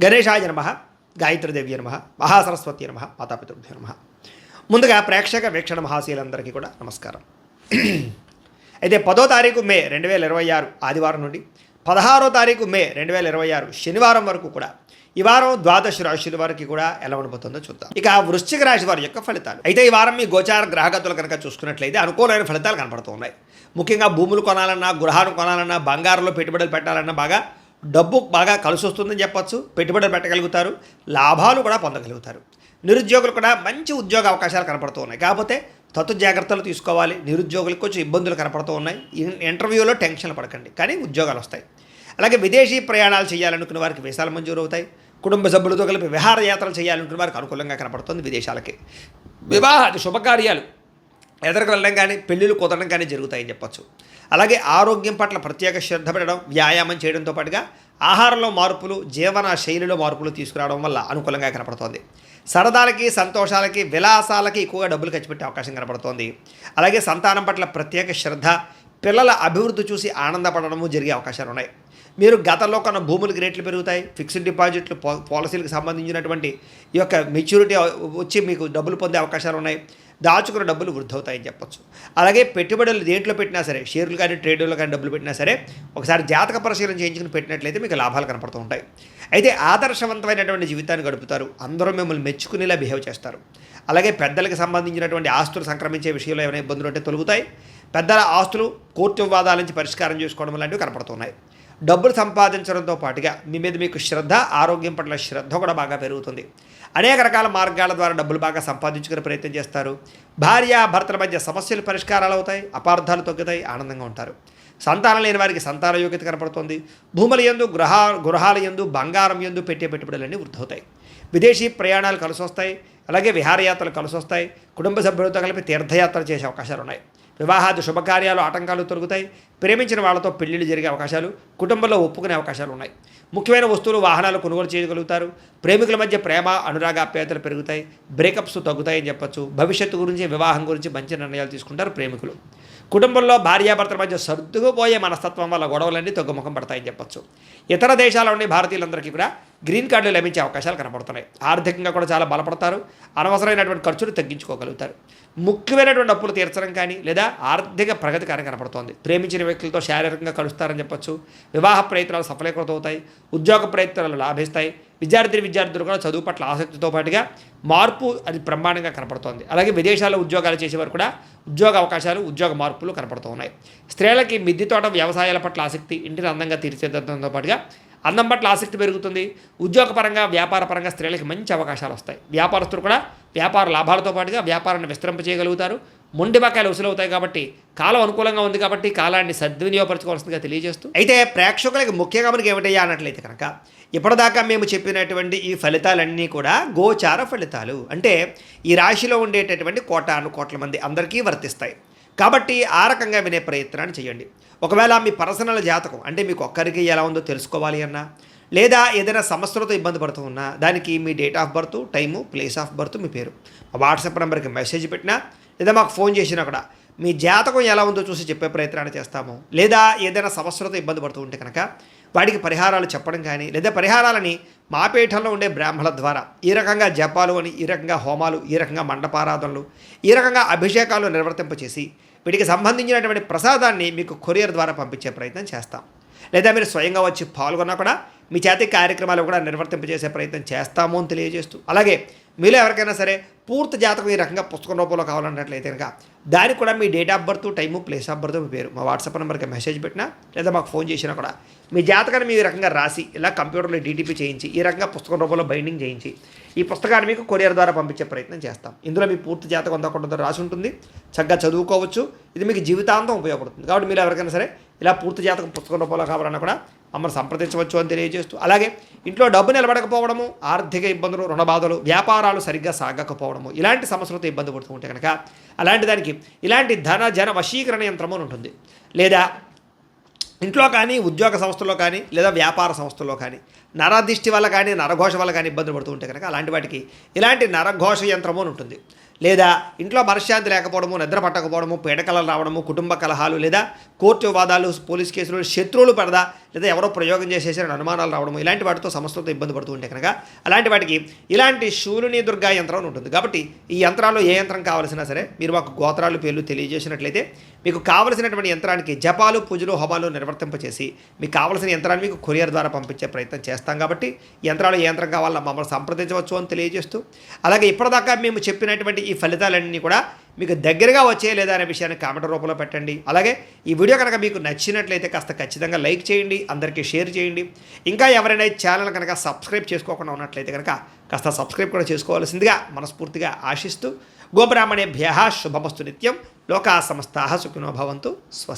గణేశాయ నమః, గాయత్రీదేవి నమః, మహాసరస్వతి నమః, మాతాపితృభ్యో నమః. ముందుగా ప్రేక్షక వీక్షణ మహాశీలందరికీ కూడా నమస్కారం. అయితే 10వ తారీఖు మే 2026 ఆదివారం నుండి 16వ తారీఖు మే 2026 శనివారం వరకు కూడా ఈ వారం ద్వాదశ రాశుల వారికి కూడా ఎలా ఉండబోతుందో చూద్దాం. ఇక వృశ్చిక రాశి వారి యొక్క ఫలితాలు. అయితే ఈ వారం మీ గోచార గ్రహగతులు కనుక చూసుకున్నట్లయితే అనుకూలమైన ఫలితాలు కనపడుతున్నాయి. ముఖ్యంగా భూములు కొనాలన్నా, గృహాలు కొనాలన్నా, బంగారంలో పెట్టుబడులు పెట్టాలన్నా డబ్బు బాగా కలిసి వస్తుందని చెప్పొచ్చు. పెట్టుబడులు పెట్టగలుగుతారు, లాభాలు కూడా పొందగలుగుతారు. నిరుద్యోగులు కూడా మంచి ఉద్యోగ అవకాశాలు కనపడుతూ ఉన్నాయి. కాకపోతే జాగ్రత్తలు తీసుకోవాలి. నిరుద్యోగులకు కొంచెం ఇబ్బందులు కనపడుతూ ఉన్నాయి. ఇంటర్వ్యూలో టెన్షన్లు పడకండి, కానీ ఉద్యోగాలు వస్తాయి. అలాగే విదేశీ ప్రయాణాలు చేయాలనుకున్న వారికి వీసాలు మంజూరు అవుతాయి. కుటుంబ సభ్యులతో కలిపి విహారయాత్రలు చేయాలనుకున్న వారికి అనుకూలంగా కనపడుతుంది. విదేశాలకి వివాహ శుభకార్యాలు ఎదురుకు వెళ్ళడం కానీ, పెళ్ళిళ్ళు కుదరడం కానీ జరుగుతాయని చెప్పచ్చు. అలాగే ఆరోగ్యం పట్ల ప్రత్యేక శ్రద్ధ పెట్టడం, వ్యాయామం చేయడంతో పాటుగా ఆహారంలో మార్పులు, జీవన శైలిలో మార్పులు తీసుకురావడం వల్ల అనుకూలంగా కనపడుతోంది. సరదాలకి, సంతోషాలకి, విలాసాలకి ఎక్కువగా డబ్బులు ఖర్చు పెట్టే అవకాశం కనపడుతోంది. అలాగే సంతానం పట్ల ప్రత్యేక శ్రద్ధ, పిల్లల అభివృద్ధి చూసి ఆనందపడడము జరిగే అవకాశాలు ఉన్నాయి. మీరు గతంలో కొన్న భూములకి రేట్లు పెరుగుతాయి. ఫిక్స్డ్ డిపాజిట్లు, పాలసీలకు సంబంధించినటువంటి ఈ యొక్క మెచ్యూరిటీ వచ్చి మీకు డబ్బులు పొందే అవకాశాలు ఉన్నాయి. దాచుకున్న డబ్బులు వృద్ధి అవుతాయని చెప్పొచ్చు. అలాగే పెట్టుబడులు దేంట్లో పెట్టినా సరే, షేర్లు కానీ, ట్రేడుల్లో కానీ డబ్బులు పెట్టినా సరే ఒకసారి జాతక పరిశీలన చేయించుకుని పెట్టినట్లయితే మీకు లాభాలు కనపడుతూ ఉంటాయి. అయితే ఆదర్శవంతమైనటువంటి జీవితాన్ని గడుపుతారు. అందరూ మిమ్మల్ని మెచ్చుకునేలా బిహేవ్ చేస్తారు. అలాగే పెద్దలకు సంబంధించినటువంటి ఆస్తులు సంక్రమించే విషయంలో ఏమైనా ఇబ్బందులు ఉంటే తొలుగుతాయి. పెద్దల ఆస్తులు కోర్టు వివాదాల నుంచి పరిష్కారం చేసుకోవడం లాంటివి కనపడుతున్నాయి. డబ్బులు సంపాదించడంతో పాటుగా మీ మీద మీకు శ్రద్ధ, ఆరోగ్యం పట్ల శ్రద్ధ కూడా బాగా పెరుగుతుంది. అనేక రకాల మార్గాల ద్వారా డబ్బులు బాగా సంపాదించుకునే ప్రయత్నం చేస్తారు. భార్య భర్తల మధ్య సమస్యలు పరిష్కారాలు అవుతాయి, అపార్థాలు తగ్గుతాయి, ఆనందంగా ఉంటారు. సంతానం లేని వారికి సంతాన యోగ్యత కనపడుతుంది. భూముల యందు, గృహాల యందు, బంగారం యందు పెట్టే పెట్టుబడులన్నీ వృద్ధి అవుతాయి. విదేశీ ప్రయాణాలు కలిసి వస్తాయి. అలాగే విహారయాత్రలు కలిసి వస్తాయి. కుటుంబ సభ్యులతో కలిపి తీర్థయాత్రలు చేసే అవకాశాలు ఉన్నాయి. వివాహాది శుభకార్యాలు, ఆటంకాలు తొలగుతాయి. ప్రేమించిన వాళ్ళతో పెళ్లిళ్ళు జరిగే అవకాశాలు, కుటుంబంలో ఒప్పుకునే అవకాశాలు ఉన్నాయి. ముఖ్యమైన వస్తువులు, వాహనాలు కొనుగోలు చేయగలుగుతారు. ప్రేమికుల మధ్య ప్రేమ, అనురాగాప్యాయతలు పెరుగుతాయి. బ్రేకప్స్ తగ్గుతాయని చెప్పచ్చు. భవిష్యత్తు గురించి, వివాహం గురించి మంచి నిర్ణయాలు తీసుకుంటారు ప్రేమికులు. కుటుంబంలో భార్యాభర్తల మధ్య సర్దుకుపోయే మనస్తత్వం వల్ల గొడవలన్నీ తగ్గుముఖం పడతాయని చెప్పచ్చు. ఇతర దేశాల్లోని భారతీయులందరికీ కూడా గ్రీన్ కార్డులు లభించే అవకాశాలు కనపడుతున్నాయి. ఆర్థికంగా కూడా చాలా బలపడతారు. అనవసరమైనటువంటి ఖర్చులు తగ్గించుకోగలుగుతారు. ముఖ్యమైనటువంటి అప్పులు తీర్చడం కానీ లేదా ఆర్థిక ప్రగతి కానీ కనపడుతోంది. ప్రేమించిన వ్యక్తులతో శారీరకంగా కలుస్తారని చెప్పచ్చు. వివాహ ప్రయత్నాలు సఫలీకృతమవుతాయి. ఉద్యోగ ప్రయత్నాలు లాభిస్తాయి. విద్యార్థులు కూడా చదువు పట్ల ఆసక్తితో పాటుగా మార్పు అది బ్రహ్మాండంగా కనపడుతోంది. అలాగే విదేశాల్లో ఉద్యోగాలు చేసేవారు కూడా ఉద్యోగ అవకాశాలు, ఉద్యోగ మార్పులు కనపడుతూ ఉన్నాయి. స్త్రీలకి మిద్దె తోట, వ్యవసాయాల పట్ల ఆసక్తి, ఇంటిని అందంగా తీర్చిదిద్దడంతో పాటుగా అందం పట్ల ఆసక్తి పెరుగుతుంది. ఉద్యోగపరంగా, వ్యాపారపరంగా స్త్రీలకి మంచి అవకాశాలు వస్తాయి. వ్యాపారస్తులు కూడా వ్యాపార లాభాలతో పాటుగా వ్యాపారాన్ని విస్తరింపజేయగలుగుతారు. మొండి బకాయిలు వసూలవుతాయి. కాబట్టి కాలం అనుకూలంగా ఉంది కాబట్టి కాలాన్ని సద్వినియోగపరచుకోవాల్సిందిగా తెలియజేస్తూ, అయితే ప్రేక్షకులకి ముఖ్యంగా మనకి ఏమిటయ్యా అన్నట్లయితే కనుక ఇప్పటిదాకా మేము చెప్పినటువంటి ఈ ఫలితాలన్నీ కూడా గోచార ఫలితాలు. అంటే ఈ రాశిలో ఉండేటటువంటి కోట్ల మంది అందరికీ వర్తిస్తాయి. కాబట్టి ఆ రకంగా వినే ప్రయత్నాన్ని చేయండి. ఒకవేళ మీ పర్సనల్ జాతకం అంటే మీకు ఒక్కరికి ఎలా ఉందో తెలుసుకోవాలి అన్నా, లేదా ఏదైనా సమస్యలతో ఇబ్బంది పడుతూ ఉన్నా, దానికి మీ date of birth, time, place of birth, మీ పేరు మా వాట్సాప్ నెంబర్కి మెసేజ్ పెట్టినా లేదా మాకు ఫోన్ చేసినా కూడా మీ జాతకం ఎలా ఉందో చూసి చెప్పే ప్రయత్నాన్ని చేస్తాము. లేదా ఏదైనా సమస్యలతో ఇబ్బంది పడుతూ ఉంటే కనుక వాటికి పరిహారాలు చెప్పడం కానీ, లేదా పరిహారాలని మా పీఠంలో ఉండే బ్రాహ్మణుల ద్వారా ఈ రకంగా జపాలు అని, ఈ రకంగా హోమాలు, ఈ రకంగా మండపారాధనలు, ఈ రకంగా అభిషేకాలు నిర్వర్తింపచేసి వీటికి సంబంధించినటువంటి ప్రసాదాన్ని మీకు కొరియర్ ద్వారా పంపించే ప్రయత్నం చేస్తాం. లేదా మీరు స్వయంగా వచ్చి పాల్గొన్నా కూడా మీ చేతి కార్యక్రమాలు కూడా నిర్వర్తింపజేసే ప్రయత్నం చేస్తాము అని తెలియజేస్తూ, అలాగే మీలో ఎవరికైనా సరే పూర్తి జాతకం ఈ రకంగా పుస్తకం రూపంలో కావాలన్నట్లయితే కనుక దానికి కూడా మీ date of birth, time, place of birth, మీ పేరు మా వాట్సాప్ నెంబర్కి మెసేజ్ పెట్టినా లేదా మాకు ఫోన్ చేసినా కూడా మీ జాతకాన్ని మీ రకంగా రాసి ఇలా కంప్యూటర్లో డీటీపీ చేయించి ఈ రకంగా పుస్తకం రూపంలో బైండింగ్ చేయించి ఈ పుస్తకాన్ని మీకు కొరియర్ ద్వారా పంపించే ప్రయత్నం చేస్తాం. ఇందులో మీ పూర్తి జాతకం అంతా కొంత రాసి ఉంటుంది. చక్కగా చదువుకోవచ్చు. ఇది మీకు జీవితాంతం ఉపయోగపడుతుంది. కాబట్టి మీరు ఎవరికైనా సరే ఇలా పూర్తి జాతకం పుస్తకం రూపంలో కావాలన్నా కూడా మమ్మల్ని సంప్రదించవచ్చు అని తెలియజేస్తూ, అలాగే ఇంట్లో డబ్బు నిలబడకపోవడము, ఆర్థిక ఇబ్బందులు, రుణ బాధలు, వ్యాపారాలు సరిగ్గా సాగకపోవడము, ఇలాంటి సమస్యలతో ఇబ్బంది పడుతూ ఉంటే కనుక అలాంటి దానికి ఇలాంటి జన వశీకరణ యంత్రము ఉంటుంది. లేదా ఇంట్లో కానీ, ఉద్యోగ సంస్థల్లో కానీ, లేదా వ్యాపార సంస్థల్లో కానీ నరదిష్టి వల్ల కానీ, నరఘోష వల్ల కానీ ఇబ్బందులు పడుతూ ఉంటే కనుక అలాంటి వాటికి ఇలాంటి నరఘోష యంత్రము అని ఉంటుంది. లేదా ఇంట్లో మనశ్శాంతి లేకపోవడము, నిద్ర పట్టకపోవడము, పీడకలలు రావడము, కుటుంబ కలహాలు, లేదా కోర్టు వివాదాలు, పోలీస్ కేసులు, శత్రువులు పడదా, లేదా ఎవరో ప్రయోగం చేసేసారని అనుమానాలు రావడము, ఇలాంటి వాటితో సమస్యలతో ఇబ్బంది పడుతూ ఉంటే కనుక అలాంటి వాటికి ఇలాంటి శూలిని దుర్గా యంత్రం అని ఉంటుంది. కాబట్టి ఈ యంత్రాల్లో ఏ యంత్రం కావాల్సినా సరే మీరు మాకు గోత్రాలు పేర్లు తెలియజేసినట్లయితే మీకు కావలసినటువంటి యంత్రానికి జపాలు, పూజలు, హోమాలు నిర్వర్తింపచేసి మీకు కావలసిన యంత్రాన్ని మీకు కొరియర్ ద్వారా పంపించే ప్రయత్నం చేస్తాం. కాబట్టి యంత్రాలు ఏ యంత్రం కావాలో మమ్మల్ని సంప్రదించవచ్చు అని తెలియజేస్తూ, అలాగే ఇప్పటిదాకా మేము చెప్పినటువంటి ఈ ఫలితాలన్నీ కూడా మీకు దగ్గరగా వచ్చే లేదా అనే విషయాన్ని కామెంట్ రూపంలో పెట్టండి. అలాగే ఈ వీడియో కనుక మీకు నచ్చినట్లయితే కాస్త ఖచ్చితంగా లైక్ చేయండి, అందరికీ షేర్ చేయండి. ఇంకా ఎవరైనా ఈ ఛానల్ కనుక సబ్స్క్రైబ్ చేసుకోకుండా ఉన్నట్లయితే కనుక కాస్త సబ్స్క్రైబ్ కూడా చేసుకోవాల్సిందిగా మనస్ఫూర్తిగా ఆశిస్తూ, గోబ్రాహ్మణేభ్యః శుభమస్తు నిత్యం, లోకా సమస్తాః సుఖినో భవంతు. స్వస్తి.